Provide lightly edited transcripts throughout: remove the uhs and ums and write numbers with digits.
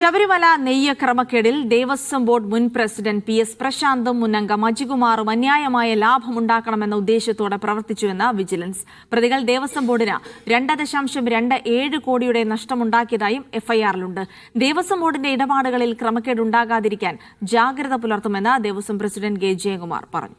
ശബരിമല നെയ്യ് ക്രമക്കേടിൽ ദേവസ്വം ബോർഡ് മുൻ president PS. പ്രശാന്തും മുന്നംഗം അജികുമാറും അന്യായമായ ലാഭമുണ്ടാക്കണമെന്ന ഉദ്ദേശത്തോടെ പ്രവർത്തിച്ചുവെന്ന് വിജിലൻസ്. പ്രതികൾ ദേവസ്വം ബോർഡിന് 2.27 കോടിയുടെ നഷ്ടമുണ്ടാക്കിയതായും എഫ്ഐആറിലുണ്ട്. ദേവസ്വം ബോർഡിന്റെ ഇടപാടുകളിൽ ക്രമക്കേടുണ്ടാകാതിരിക്കാൻ ജാഗ്രത പുലർത്തുമെന്ന് ദേവസ്വം പ്രസിഡന്റ് കെ ജയകുമാർ പറഞ്ഞു.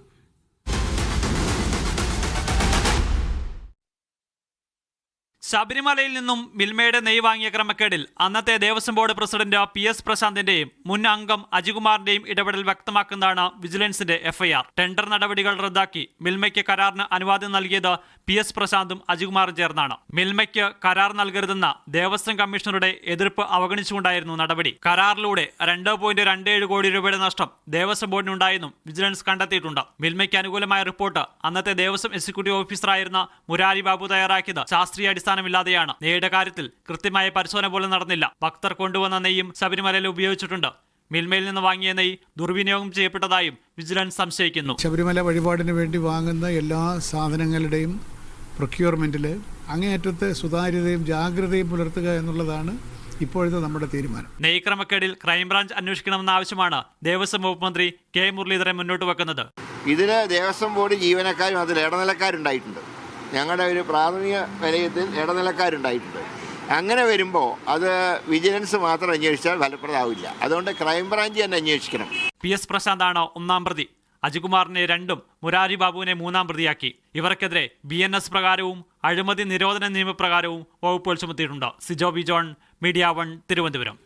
ശബരിമലയിൽ നിന്നും മിൽമയുടെ നെയ്യ് വാങ്ങിയ ക്രമക്കേടിൽ അന്നത്തെ ദേവസ്വം ബോർഡ് പ്രസിഡന്റ് പി.എസ്. പ്രശാന്തിന്റെയും മുൻ അംഗം അജികുമാറിന്റെയും ഇടപെടൽ വ്യക്തമാക്കുന്നതാണ് വിജിലൻസിന്റെ എഫ്ഐആർ. ടെൻഡർ നടപടികൾ റദ്ദാക്കി മിൽമയ്ക്ക് കരാറിന് അനുവാദം നൽകിയത് പി.എസ്. പ്രശാന്തും അജികുമാറും ചേർന്നാണ്. മിൽമയ്ക്ക് കരാർ നൽകരുതെന്ന ദേവസ്വം കമ്മീഷണറുടെ എതിർപ്പ് അവഗണിച്ചുകൊണ്ടായിരുന്നു നടപടി. കരാറിലൂടെ 2.27 കോടി രൂപയുടെ നഷ്ടം ദേവസ്വം ബോർഡിനുണ്ടായെന്നും വിജിലൻസ് കണ്ടെത്തിയിട്ടുണ്ട്. മിൽമയ്ക്ക് അനുകൂലമായ റിപ്പോർട്ട് അന്നത്തെ ദേവസ്വം എക്സിക്യൂട്ടീവ് ഓഫീസറായിരുന്ന മുരാരി ബാബു തയ്യാറാക്കിയത് ശാസ്ത്രീയ അടിസ്ഥാനമില്ലാതെയാണ്. നെയ്യുടെ കാര്യത്തിൽ കൃത്യമായ പരിശോധന പോലും നടന്നില്ല. ഭക്തർ കൊണ്ടുവന്ന നെയ്യും ശബരിമലയിൽ ഉപയോഗിച്ചിട്ടുണ്ട്. മിൽമയിൽ നിന്ന് വാങ്ങിയ നെയ്യ് ദുർവിനിയോഗം ചെയ്യപ്പെട്ടതായും വിജിലൻസ് സംശയിക്കുന്നു. ശബരിമല വഴിപാടിന് വേണ്ടി വാങ്ങുന്ന എല്ലാ സാധനങ്ങളുടെയും പ്രൊക്യൂർമെന്റിൽ അങ്ങേയറ്റത്തെ സുതാര്യതയും ജാഗ്രതയും പുലർത്തുക എന്നുള്ളതാണ് ഇപ്പോഴത്തെ നമ്മുടെ തീരുമാനം. നെയ്യ് ക്രമക്കേടിൽ ക്രൈംബ്രാഞ്ച് അന്വേഷിക്കണമെന്ന ആവശ്യമാണ് ദേവസ്വം വകുപ്പ് മന്ത്രി കെ മുരളീധരൻ മുന്നോട്ട് വെക്കുന്നത്. ഇതിന് ദേവസ്വം ബോർഡ് ജീവനക്കാരും അതിൽ ഇടനിലക്കാരുണ്ടായിട്ടുണ്ട്. ഞങ്ങളുടെ ഒരു പ്രാഥമിക വിലയത്തിൽ ഇടനിലക്കാരുണ്ടായിട്ടുണ്ട്. അങ്ങനെ വരുമ്പോൾ അത് വിജിലൻസ് മാത്രം അന്വേഷിച്ചാൽ ഫലപ്രദമാവില്ല. അതുകൊണ്ട് ക്രൈംബ്രാഞ്ച് തന്നെ അന്വേഷിക്കണം. പി.എസ്. പ്രശാന്താണ് ഒന്നാം പ്രതി. അജികുമാറിനെ 2ഉം മുരാരി ബാബുവിനെ 3ആം പ്രതിയാക്കി. ഇവർക്കെതിരെ BNS പ്രകാരവും അഴിമതി നിരോധന നിയമപ്രകാരവും വകുപ്പുകൾ ചുമത്തിയിട്ടുണ്ട്. Sijo B John, media 1, Thiruvananthapuram.